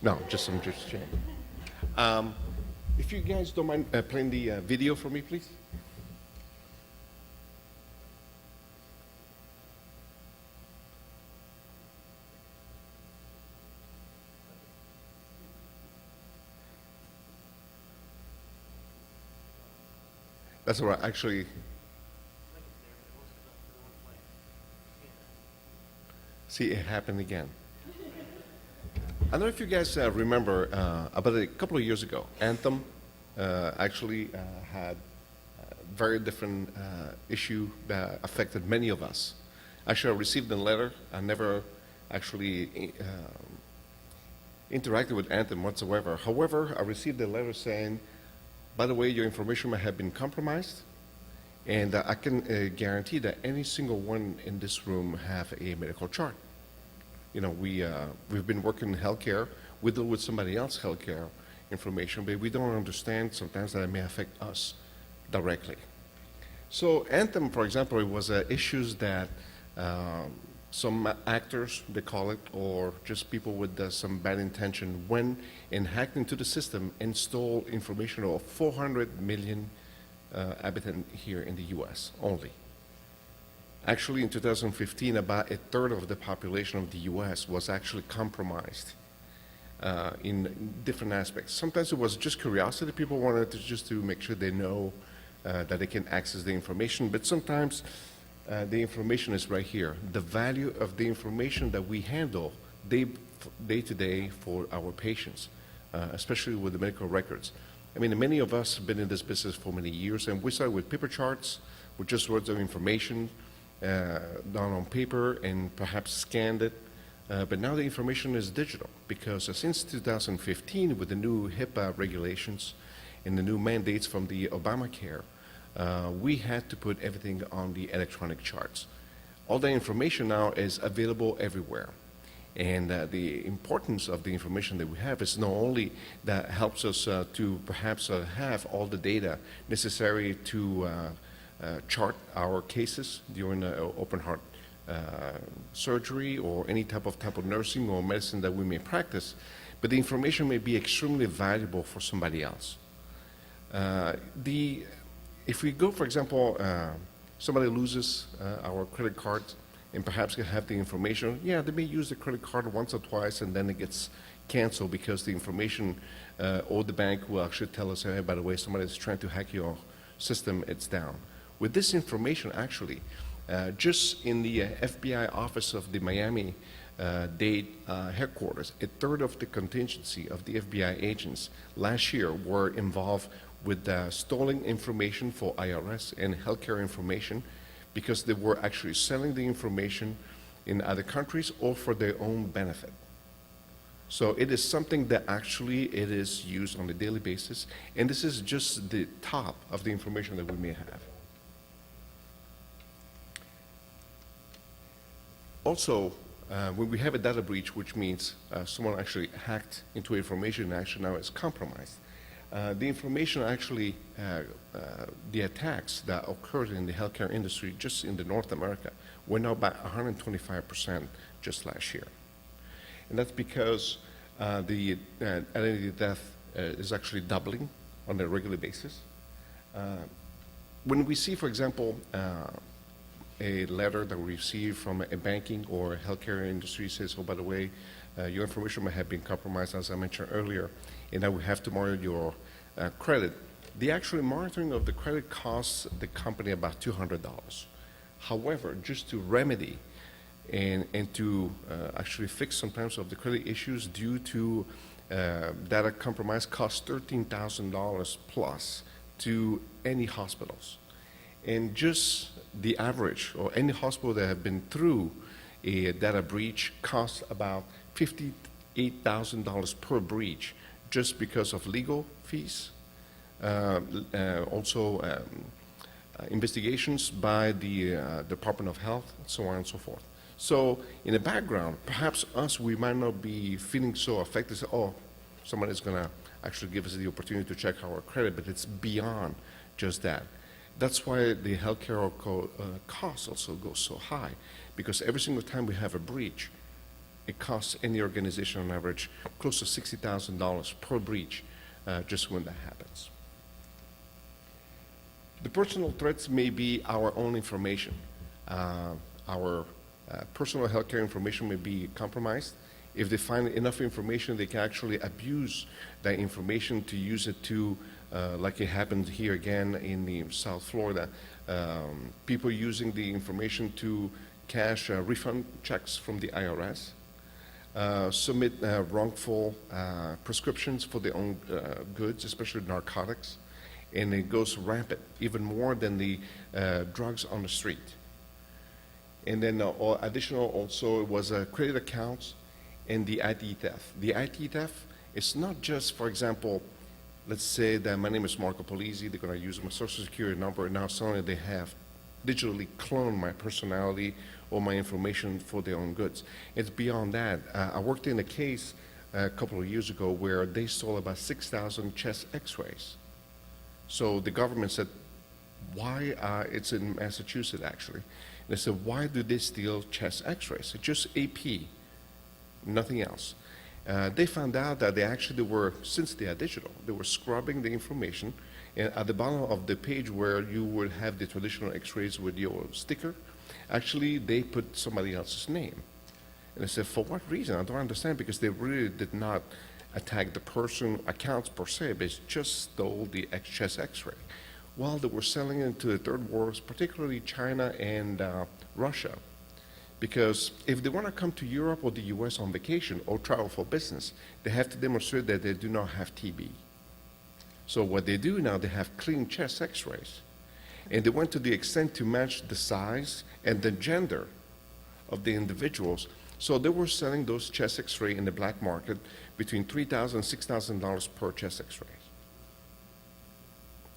No, I'm just checking. If you guys don't mind playing the video for me, please. That's all right. Actually, see, it happened again. I don't know if you guys remember, about a couple of years ago, Anthem actually had a very different issue that affected many of us. Actually, I received a letter. I never actually interacted with Anthem whatsoever. However, I received a letter saying, by the way, your information may have been compromised, and I can guarantee that any single one in this room have a medical chart. You know, we've been working in healthcare. We deal with somebody else's healthcare information, but we don't understand sometimes that it may affect us directly. So Anthem, for example, it was issues that some actors, they call it, or just people with some bad intention, went and hacked into the system and stole information of 400 million inhabitants here in the U.S. only. Actually, in 2015, about a third of the population of the U.S. was actually compromised in different aspects. Sometimes it was just curiosity. People wanted to make sure they know that they can access the information, but sometimes the information is right here. The value of the information that we handle day to day for our patients, especially with the medical records. I mean, many of us have been in this business for many years, and we started with paper charts, with just words of information done on paper and perhaps scanned it. But now the information is digital, because since 2015, with the new HIPAA regulations and the new mandates from the Obamacare, we had to put everything on the electronic charts. All the information now is available everywhere. And the importance of the information that we have is not only that helps us to perhaps have all the data necessary to chart our cases during open heart surgery or any type of nursing or medicine that we may practice, but the information may be extremely valuable for somebody else. If we go, for example, somebody loses our credit card and perhaps can have the information, yeah, they may use the credit card once or twice and then it gets canceled because the information or the bank will actually tell us, hey, by the way, somebody is trying to hack your system, it's down. With this information, actually, just in the FBI office of the Miami-Dade headquarters, a third of the contingency of the FBI agents last year were involved with stolen information for IRS and healthcare information, because they were actually selling the information in other countries or for their own benefit. So it is something that actually it is used on a daily basis, and this is just the top of the information that we may have. Also, when we have a data breach, which means someone actually hacked into information and actually now is compromised, the information actually, the attacks that occurred in the healthcare industry just in the North America went up by 125% just last year. And that's because the identity theft is actually doubling on a regular basis. When we see, for example, a letter that we receive from a banking or a healthcare industry says, oh, by the way, your information may have been compromised, as I mentioned earlier, and now we have to monitor your credit. The actual monitoring of the credit costs the company about $200. However, just to remedy and to actually fix sometimes of the credit issues due to data compromise costs $13,000 plus to any hospitals. And just the average, or any hospital that have been through a data breach, costs about $58,000 per breach, just because of legal fees, also investigations by the Department of Health, so on and so forth. So in the background, perhaps us, we might not be feeling so affected, say, oh, somebody's gonna actually give us the opportunity to check our credit, but it's beyond just that. That's why the healthcare costs also go so high, because every single time we have a breach, it costs any organization on average close to $60,000 per breach just when that happens. The personal threats may be our own information. Our personal healthcare information may be compromised. If they find enough information, they can actually abuse that information to use it to, like it happened here again in the South Florida, people using the information to cash refund checks from the IRS, submit wrongful prescriptions for their own goods, especially narcotics, and it goes rampant, even more than the drugs on the street. And then additional also was credit accounts and the ID theft. The ID theft is not just, for example, let's say that my name is Marco Polizzi, they're going to use my social security number, and now suddenly they have digitally cloned my personality or my information for their own goods. It's beyond that. I worked in a case a couple of years ago where they stole about 6,000 chest x-rays. So the government said, why, it's in Massachusetts actually, they said, why do they steal chest x-rays? It's just AP, nothing else. They found out that they were, since they are digital, they were scrubbing the information, and at the bottom of the page where you would have the traditional x-rays with your sticker, actually they put somebody else's name. And I said, for what reason? I don't understand, because they really did not attack the person accounts per se, but just stole the chest x-ray. Well, they were selling it to the third world, particularly China and Russia. Because if they want to come to Europe or the US on vacation or travel for business, they have to demonstrate that they do not have TB. So what they do now, they have clean chest x-rays. And they went to the extent to match the size and the gender of the individuals. So they were selling those chest x-ray in the black market between $3,000 and $6,000 per chest x-ray.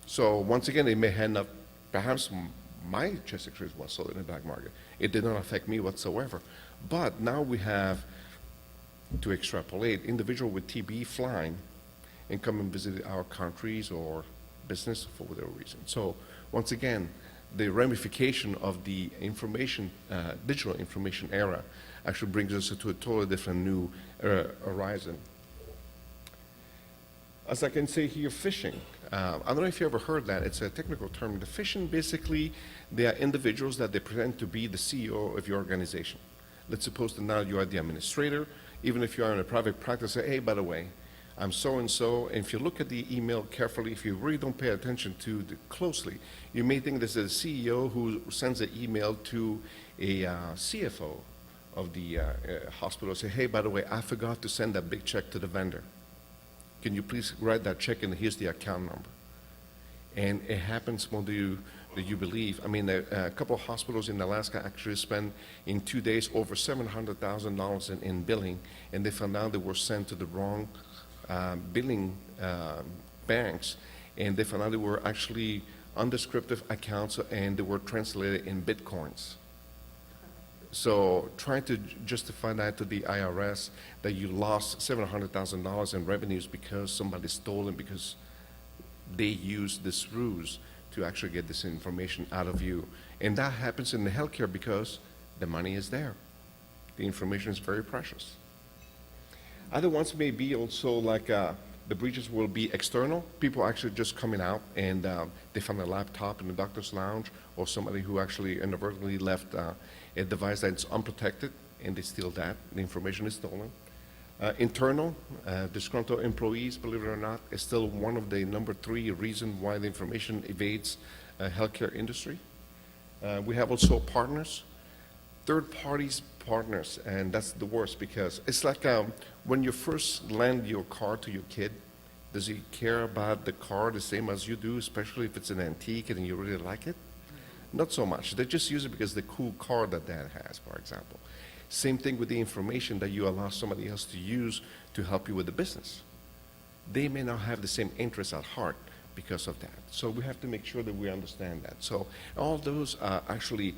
So once again, it may end up, perhaps my chest x-rays was sold in the black market. It did not affect me whatsoever. But now we have, to extrapolate, individual with TB flying and come and visit our countries or business for whatever reason. So once again, the ramification of the information, digital information era actually brings us to a totally different new horizon. As I can say here, phishing. I don't know if you ever heard that. It's a technical term. The phishing, basically, they are individuals that they pretend to be the CEO of your organization. Let's suppose that now you are the administrator. Even if you are in a private practice, say, hey, by the way, I'm so-and-so. And if you look at the email carefully, if you really don't pay attention to it closely, you may think this is a CEO who sends an email to a CFO of the hospital, say, hey, by the way, I forgot to send that big check to the vendor. Can you please write that check, and here's the account number. And it happens more than you believe. I mean, a couple of hospitals in Alaska actually spent in 2 days over $700,000 in billing, and they found out they were sent to the wrong billing banks, and they found out they were actually undescriptive accounts, and they were translated in bitcoins. So trying to justify that to the IRS that you lost $700,000 in revenues because somebody stole it, because they used this ruse to actually get this information out of you. And that happens in the healthcare because the money is there. The information is very precious. Other ones may be also like the breaches will be external. People actually just coming out and they found a laptop in the doctor's lounge, or somebody who actually inadvertently left a device that's unprotected, and they steal that. The information is stolen. Internal, disgruntled employees, believe it or not, is still one of the number 3 reasons why the information evades healthcare industry. We have also partners, third parties partners, and that's the worst, because it's like when you first lend your car to your kid, does he care about the car the same as you do, especially if it's an antique and you really like it? Not so much. They just use it because the cool car that dad has, for example. Same thing with the information that you allow somebody else to use to help you with the business. They may not have the same interest at heart because of that. So we have to make sure that we understand that. So all those are actually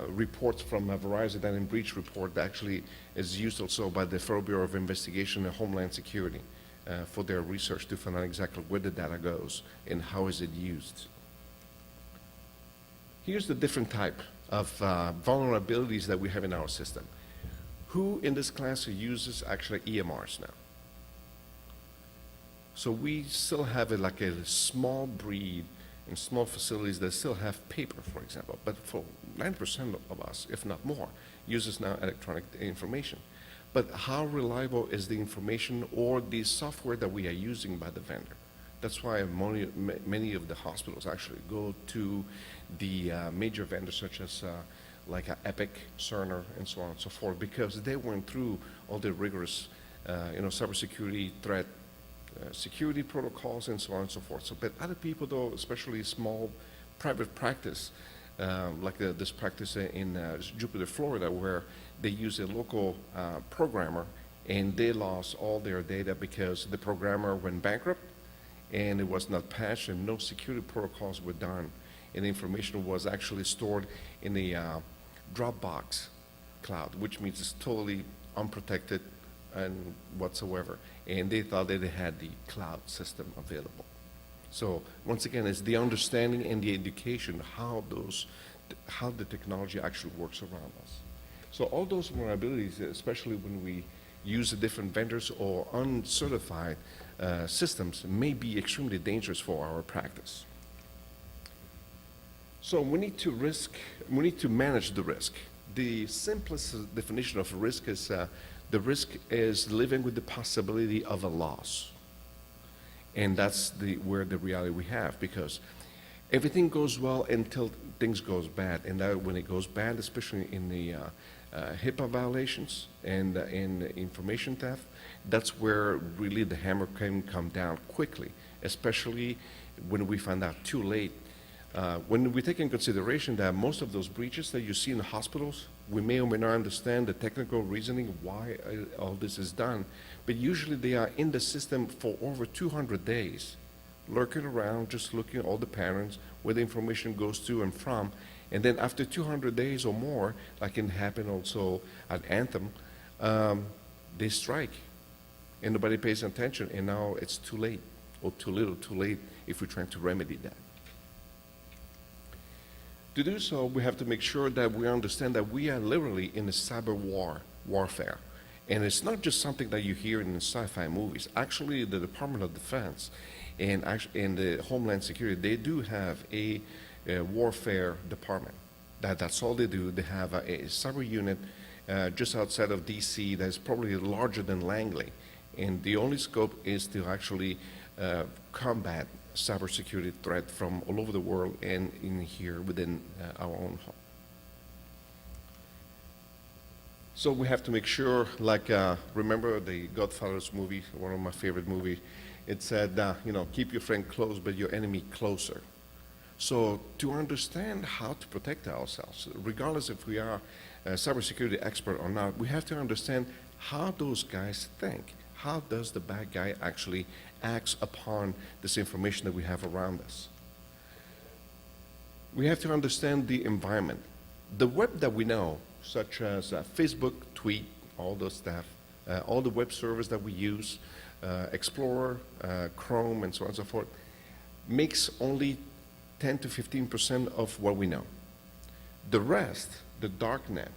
reports from Verizon, that in breach report that actually is used also by the Federal Bureau of Investigation and Homeland Security for their research to find out exactly where the data goes and how is it used. Here's the different type of vulnerabilities that we have in our system. Who in this class uses actually EMRs now? So we still have like a small breed in small facilities that still have paper, for example, but for 90% of us, if not more, uses now electronic information. But how reliable is the information or the software that we are using by the vendor? That's why many of the hospitals actually go to the major vendors such as like Epic, Cerner, and so on and so forth, because they went through all the rigorous cybersecurity threat security protocols and so on and so forth. So, but other people though, especially small private practice, like this practice in Jupiter, Florida, where they use a local programmer and they lost all their data because the programmer went bankrupt and it was not patched and no security protocols were done. And the information was actually stored in the Dropbox cloud, which means it's totally unprotected and whatsoever. And they thought that they had the cloud system available. So once again, it's the understanding and the education how the technology actually works around us. So all those vulnerabilities, especially when we use different vendors or uncertified systems, may be extremely dangerous for our practice. So we need to manage the risk. The simplest definition of risk is the risk is living with the possibility of a loss. And that's where the reality we have, because everything goes well until things goes bad. And that when it goes bad, especially in the HIPAA violations and in information theft, that's where really the hammer can come down quickly, especially when we find out too late. When we take in consideration that most of those breaches that you see in the hospitals, we may or may not understand the technical reasoning why all this is done, but usually they are in the system for over 200 days, lurking around, just looking at all the patterns, where the information goes to and from, and then after 200 days or more, like can happen also at Anthem, they strike, and nobody pays attention, and now it's too late, or too little, too late if we're trying to remedy that. To do so, we have to make sure that we understand that we are literally in a cyber warfare. And it's not just something that you hear in sci-fi movies. Actually, the Department of Defense and the Homeland Security, they do have a warfare department. That's all they do. They have a cyber unit just outside of DC that's probably larger than Langley. And the only scope is to actually combat cybersecurity threat from all over the world and in here within our own home. So we have to make sure, like, remember the Godfather's movie, one of my favorite movies, it said, keep your friend close, but your enemy closer. So to understand how to protect ourselves, regardless if we are a cybersecurity expert or not, we have to understand how those guys think. How does the bad guy actually acts upon this information that we have around us? We have to understand the environment. The web that we know, such as Facebook, Tweet, all those stuff, all the web servers that we use, Explorer, Chrome, and so on and so forth, makes only 10 to 15% of what we know. The rest, the Darknet,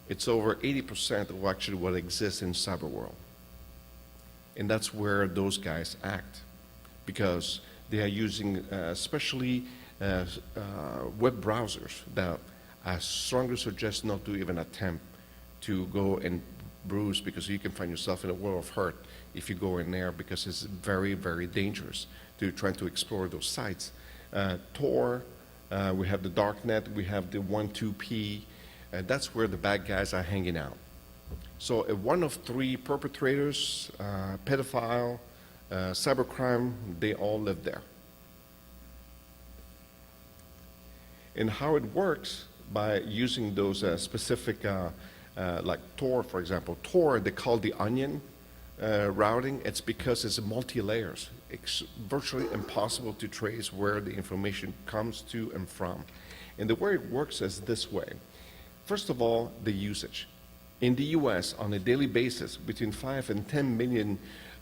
it's over 80% of actually what exists in cyber world. And that's where those guys act, because they are using especially web browsers that I strongly suggest not to even attempt to go and browse, because you can find yourself in a world of hurt if you go in there, because it's very, very dangerous to try to explore those sites. Tor, we have the Darknet, we have the 12p, that's where the bad guys are hanging out. So one of three perpetrators, pedophile, cybercrime, they all live there. And how it works, by using those specific, like Tor, for example. Tor, they call the onion routing. It's because it's multi-layers. It's virtually impossible to trace where the information comes to and from. And the way it works is this way. First of all, the usage. In the US, on a daily basis, between 5 and 10 million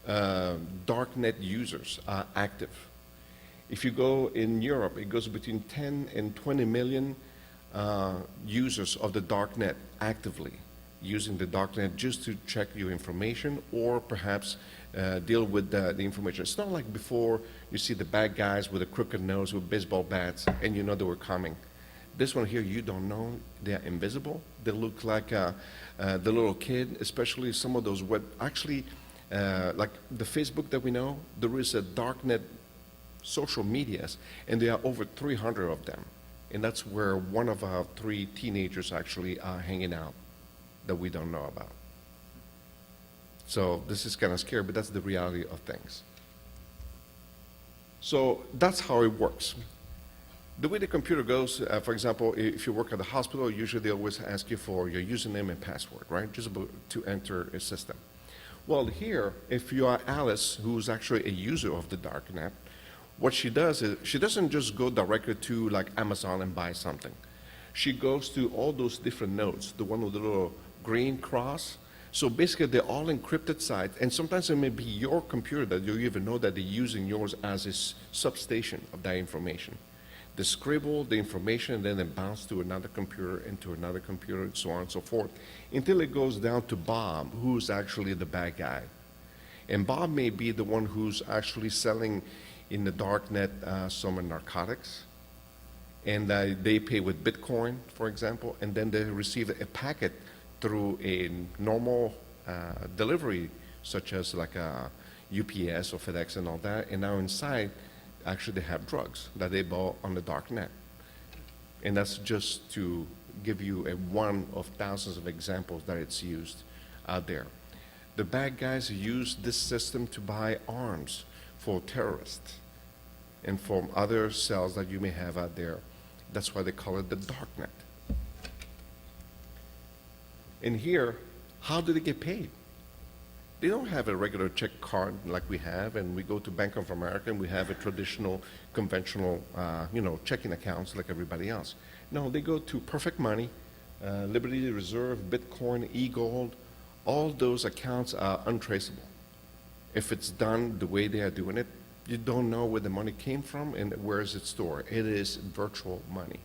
Darknet users are active. If you go in Europe, it goes between 10 and 20 million users of the Darknet actively using the Darknet just to check your information or perhaps deal with the information. It's not like before you see the bad guys with a crooked nose with baseball bats and you know they were coming. This one here, you don't know. They're invisible. They look like the little kid, especially some of those web. Actually, like the Facebook that we know, there is a Darknet social medias, and there are over 300 of them. And that's where one of our 3 teenagers actually are hanging out that we don't know about. So this is kind of scary, but that's the reality of things. So that's how it works. The way the computer goes, for example, if you work at the hospital, usually they always ask you for your username and password, right? Just about to enter a system. Well, here, if you are Alice, who's actually a user of the Darknet, what she does is she doesn't just go directly to like Amazon and buy something. She goes to all those different nodes, the one with the little green cross. So basically, they're all encrypted sites, and sometimes it may be your computer that you even know that they're using yours as a substation of that information. They scribble the information, and then it bounces to another computer, into another computer, and so on and so forth, until it goes down to Bob, who's actually the bad guy. And Bob may be the one who's actually selling in the Darknet some narcotics, and they pay with Bitcoin, for example, and then they receive a packet through a normal delivery, such as like a UPS or FedEx and all that, and now inside, actually they have drugs that they bought on the Darknet. And that's just to give you one of thousands of examples that it's used out there. The bad guys use this system to buy arms for terrorists and from other cells that you may have out there. That's why they call it the Darknet. And here, how do they get paid? They don't have a regular check card like we have, and we go to Bank of America and we have a traditional, conventional, checking accounts like everybody else. No, they go to Perfect Money, Liberty Reserve, Bitcoin, eGold. All those accounts are untraceable. If it's done the way they are doing it, you don't know where the money came from and where is it stored. It is virtual money.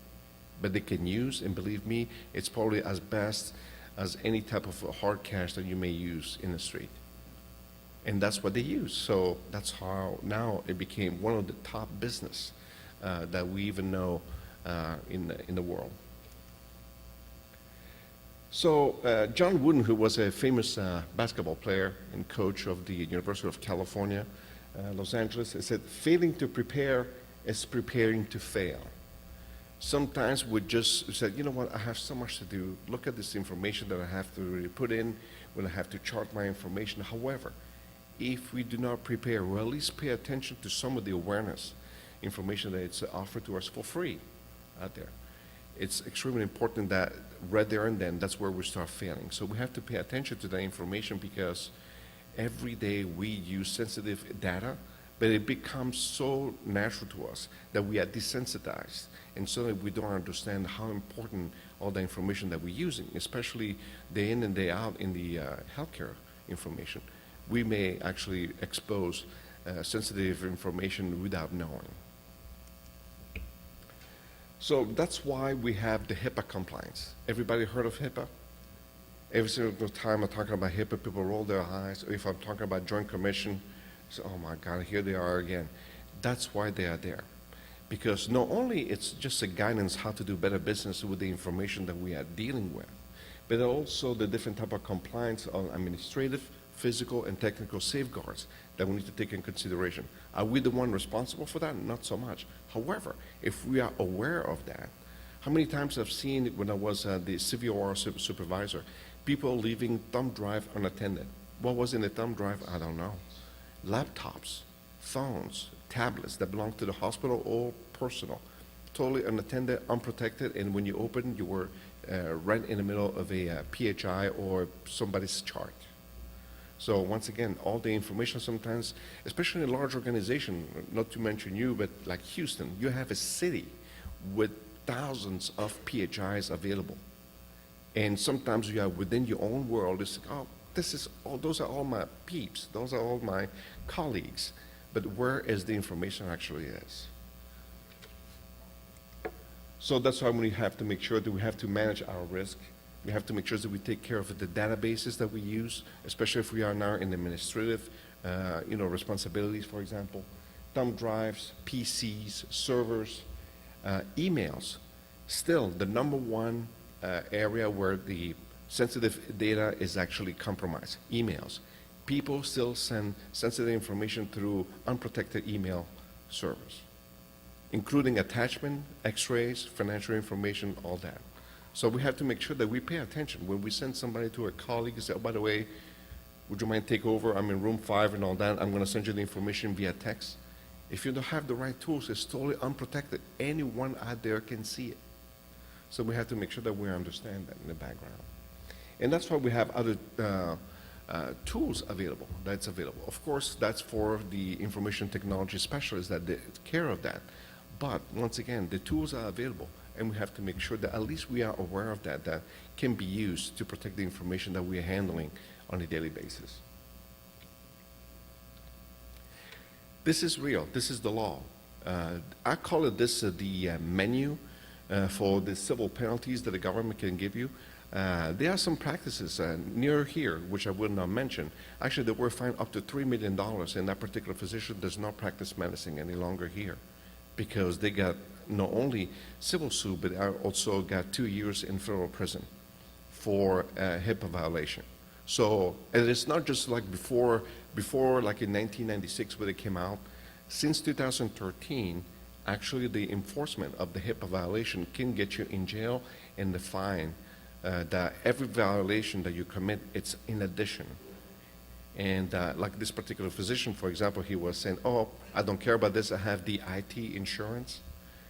But they can use, and believe me, it's probably as best as any type of hard cash that you may use in the street. And that's what they use. So that's how now it became one of the top business that we even know in the world. So John Wooden, who was a famous basketball player and coach of the University of California, Los Angeles, said, failing to prepare is preparing to fail. Sometimes we just said, you know what, I have so much to do. Look at this information that I have to really put in when I have to chart my information. However, if we do not prepare, or at least pay attention to some of the awareness information that it's offered to us for free out there, it's extremely important that right there and then, that's where we start failing. So we have to pay attention to that information because every day we use sensitive data, but it becomes so natural to us that we are desensitized. And so we don't understand how important all the information that we're using, especially day in and day out in the healthcare information. We may actually expose sensitive information without knowing. So that's why we have the HIPAA compliance. Everybody heard of HIPAA? Every single time I'm talking about HIPAA, people roll their eyes. If I'm talking about Joint Commission, so, oh my God, here they are again. That's why they are there. Because not only it's just a guidance how to do better business with the information that we are dealing with, but also the different type of compliance on administrative, physical, and technical safeguards that we need to take in consideration. Are we the one responsible for that? Not so much. However, if we are aware of that, how many times I've seen when I was the CVOR supervisor, people leaving thumb drive unattended. What was in the thumb drive? I don't know. Laptops, phones, tablets that belong to the hospital or personal, totally unattended, unprotected, and when you open, you were right in the middle of a PHI or somebody's chart. So once again, all the information sometimes, especially in a large organization, not to mention you, but like Houston, you have a city with thousands of PHIs available. And sometimes you are within your own world, it's like, oh, those are all my peeps, those are all my colleagues. But where is the information actually is? So that's why we have to make sure that we have to manage our risk. We have to make sure that we take care of the databases that we use, especially if we are now in administrative, responsibilities, for example. Thumb drives, PCs, servers, emails. Still, the number one area where the sensitive data is actually compromised, emails. People still send sensitive information through unprotected email servers, including attachment, x-rays, financial information, all that. So we have to make sure that we pay attention. When we send somebody to a colleague and say, oh, by the way, would you mind take over? I'm in room 5 and all that. I'm going to send you the information via text. If you don't have the right tools, it's totally unprotected. Anyone out there can see it. So we have to make sure that we understand that in the background. And that's why we have other tools available, that's available. Of course, that's for the information technology specialists that take care of that. But once again, the tools are available, and we have to make sure that at least we are aware of that, that can be used to protect the information that we are handling on a daily basis. This is real. This is the law. I call it this the menu for the civil penalties that the government can give you. There are some practices near here, which I will not mention. Actually, they were fined up to $3 million, and that particular physician does not practice medicine any longer here because they got not only civil suit, but also got 2 years in federal prison for HIPAA violation. So, and it's not just like before like in 1996 when it came out. Since 2013, actually the enforcement of the HIPAA violation can get you in jail, and the fine that every violation that you commit, it's in addition. And like this particular physician, for example, he was saying, oh, I don't care about this, I have the IT insurance.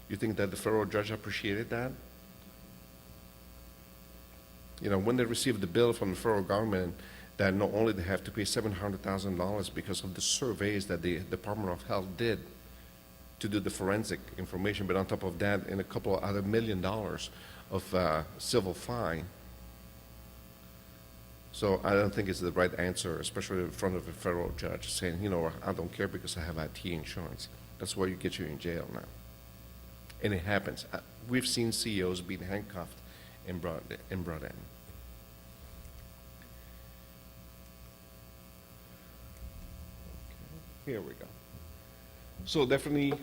You think that the federal judge appreciated that? You know, when they received the bill from the federal government, that not only they have to pay $700,000 because of the surveys that the Department of Health did to do the forensic information, but on top of that, and a couple of other $1 million of civil fine. So I don't think it's the right answer, especially in front of a federal judge, saying, you know, I don't care because I have IT insurance. That's why you get you in jail now. And it happens. We've seen CEOs being handcuffed and brought in. Okay. Here we go. So definitely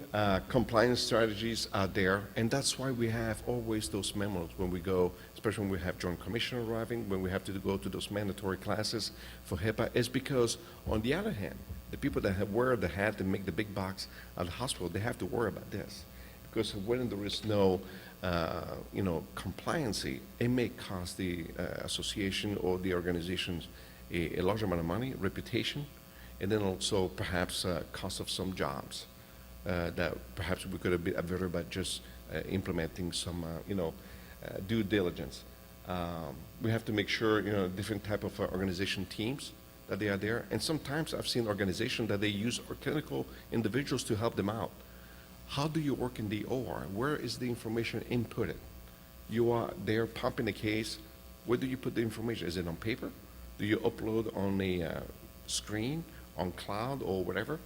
compliance strategies are there, and that's why we have always those memos when we go, especially when we have Joint Commissioner arriving, when we have to go to those mandatory classes for HIPAA, is because on the other hand, the people that wear the hat and make the big bucks at the hospital, they have to worry about this. Because when there is no compliancy, it may cost the association or the organizations a large amount of money, reputation, and then also perhaps cost of some jobs that perhaps we could have been averted by just implementing some, due diligence. We have to make sure, different type of organization teams that they are there. And sometimes I've seen organizations that they use clinical individuals to help them out. How do you work in the OR? Where is the information inputted? You are there pumping the case. Where do you put the information? Is it on paper? Do you upload on a screen, on cloud, or whatever?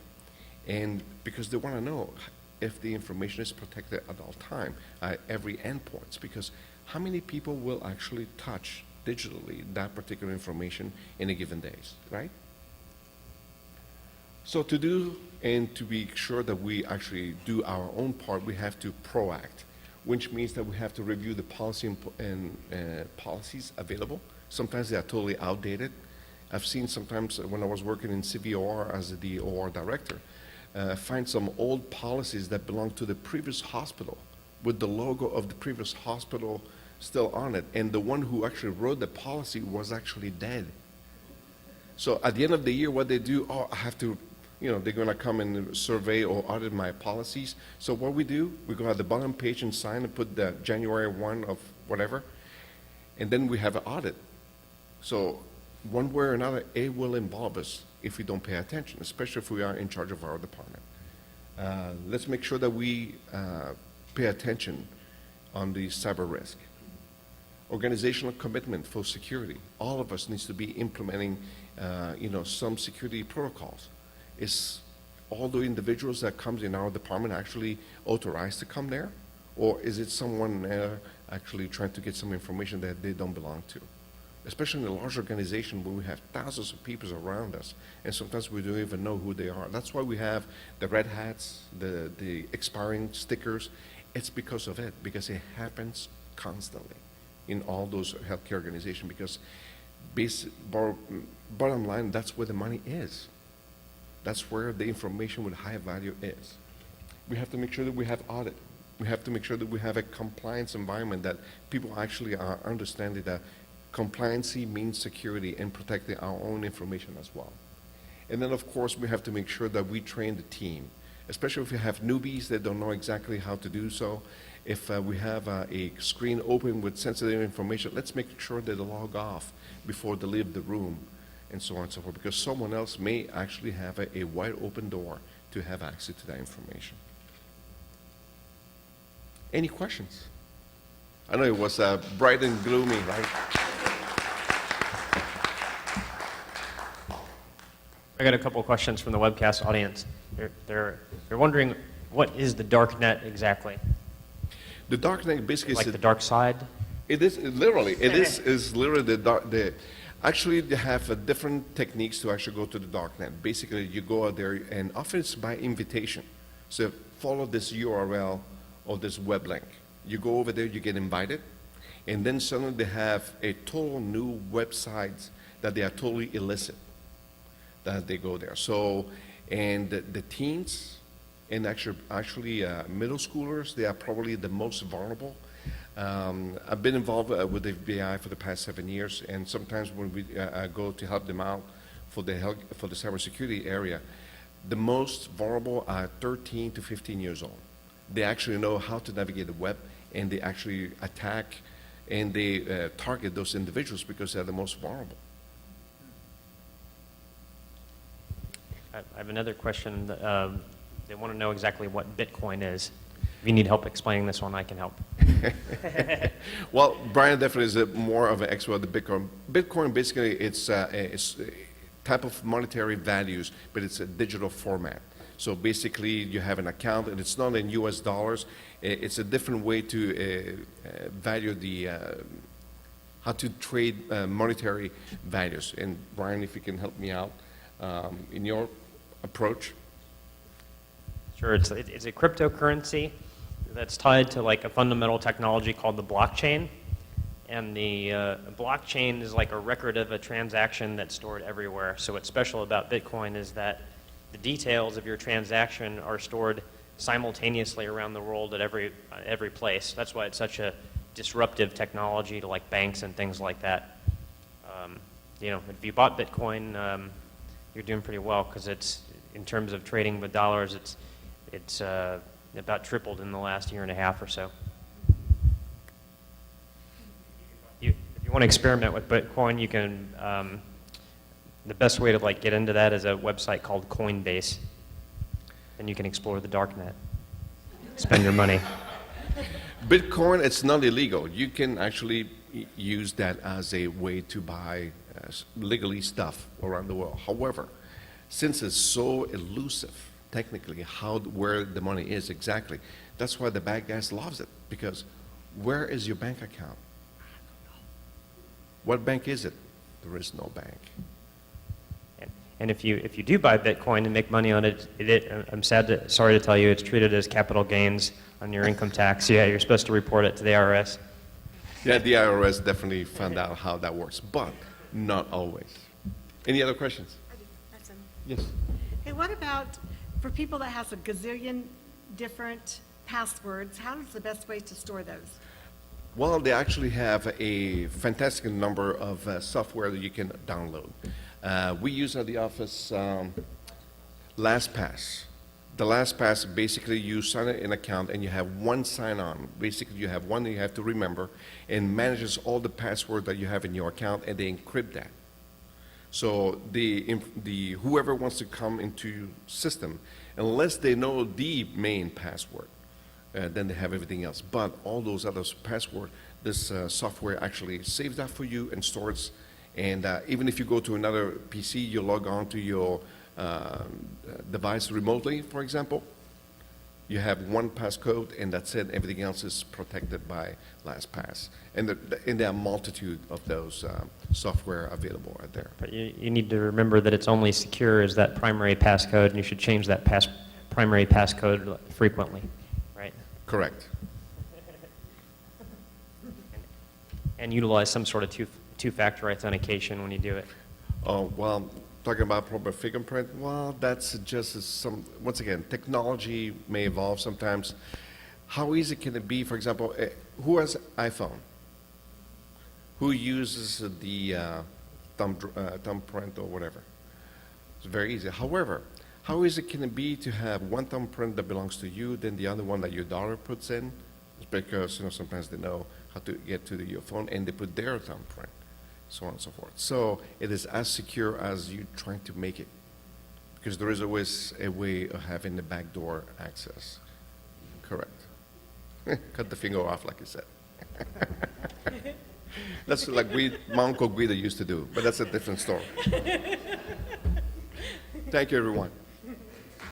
And because they want to know if the information is protected at all time, at every endpoint. Because how many people will actually touch digitally that particular information in a given day, right? So to do and to be sure that we actually do our own part, we have to proact, which means that we have to review the policy and policies available. Sometimes they are totally outdated. I've seen sometimes when I was working in CVOR as the OR director, find some old policies that belong to the previous hospital with the logo of the previous hospital still on it. And the one who actually wrote the policy was actually dead. So at the end of the year, what they do, I have to, they're going to come and survey or audit my policies. So what we do, we go at the bottom page and sign and put the January 1 of whatever, and then we have an audit. So one way or another, it will involve us if we don't pay attention, especially if we are in charge of our department. Let's make sure that we pay attention on the cyber risk. Organizational commitment for security. All of us needs to be implementing, some security protocols. Is all the individuals that comes in our department actually authorized to come there? Or is it someone actually trying to get some information that they don't belong to. Especially in a large organization where we have thousands of people around us, and sometimes we don't even know who they are. That's why we have the red hats, the expiring stickers. It's because of it, because it happens constantly in all those healthcare organizations, because bottom line, that's where the money is. That's where the information with high value is. We have to make sure that we have audit. We have to make sure that we have a compliance environment, that people actually are understanding that compliancy means security and protecting our own information as well. And then, of course, we have to make sure that we train the team, especially if we have newbies that don't know exactly how to do so. If we have a screen open with sensitive information, let's make sure that they log off before they leave the room, and so on and so forth, because someone else may actually have a wide open door to have access to that information. Any questions? I know it was bright and gloomy, right? I got a couple of questions from the webcast audience. They're wondering, what is the Darknet exactly? The Darknet basically Like is the dark side? It is literally. It is literally the dark. Actually, they have different techniques to actually go to the Darknet. Basically, you go out there, and often it's by invitation. So follow this URL or this web link. You go over there, you get invited, and then suddenly they have a total new website that they are totally illicit. That they go there. So, and the teens and actually middle schoolers, they are probably the most vulnerable. I've been involved with the FBI for the past 7 years, and sometimes when we go to help them out for the cybersecurity area, the most vulnerable are 13 to 15 years old. They actually know how to navigate the web, and they actually attack and they target those individuals because they're the most vulnerable. I have another question. They want to know exactly what Bitcoin is. If you need help explaining this one, I can help. Well, Brian definitely is more of an expert of the Bitcoin. Bitcoin, basically, it's a type of monetary values, but it's a digital format. So basically, you have an account, and it's not in US dollars. It's a different way to value the, how to trade monetary values. And Brian, if you can help me out in your approach. Sure, it's a cryptocurrency that's tied to like a fundamental technology called the blockchain. And the blockchain is like a record of a transaction that's stored everywhere. So what's special about Bitcoin is that the details of your transaction are stored simultaneously around the world at every place. That's why it's such a disruptive technology to like banks and things like that. You know, if you bought Bitcoin, you're doing pretty well, because it's, in terms of trading with dollars, it's about tripled in the last year and a half or so. If you want to experiment with Bitcoin, you can. The best way to like get into that is a website called Coinbase, and you can explore the darknet. Spend your money. Bitcoin, it's not illegal. You can actually use that as a way to buy legally stuff around the world. However, since it's so elusive, technically, where the money is exactly, that's why the bad guys loves it, because where is your bank account? I don't know. What bank is it? There is no bank. And if you do buy Bitcoin and make money on it, I'm sorry to tell you, it's treated as capital gains on your income tax. Yeah, you're supposed to report it to the IRS. Yeah, the IRS definitely found out how that works, but not always. Any other questions? I do. That's Yes. Hey, what about for people that has a gazillion different passwords? How is the best way to store those? Well, they actually have a fantastic number of software that you can download. We use at the office LastPass. The LastPass, basically you sign an account and you have one sign-on. Basically you have one that you have to remember, and manages all the password that you have in your account, and they encrypt that. So whoever wants to come into system, unless they know the main password, then they have everything else. But all those other passwords, this software actually saves that for you and stores. And even if you go to another PC, you log on to your device remotely, for example, You have one passcode, and that's it. Everything else is protected by LastPass. And there are a multitude of those software available out there. But you need to remember that it's only secure as that primary passcode, and you should change that primary passcode frequently, right? Correct. And utilize some sort of two-factor authentication when you do it. Oh, well, talking about proper fingerprint, well, that's just once again, technology may evolve sometimes. How easy can it be, for example, who has iPhone? Who uses the thumbprint or whatever? It's very easy. However, how easy can it be to have one thumbprint that belongs to you, then the other one that your daughter puts in? It's because, sometimes they know how to get to your phone, and they put their thumbprint, so on and so forth. So it is as secure as you trying to make it, because there is always a way of having the backdoor access. Correct. Cut the finger off, like you said. That's like my Uncle Guido used to do, but that's a different story. Thank you, everyone.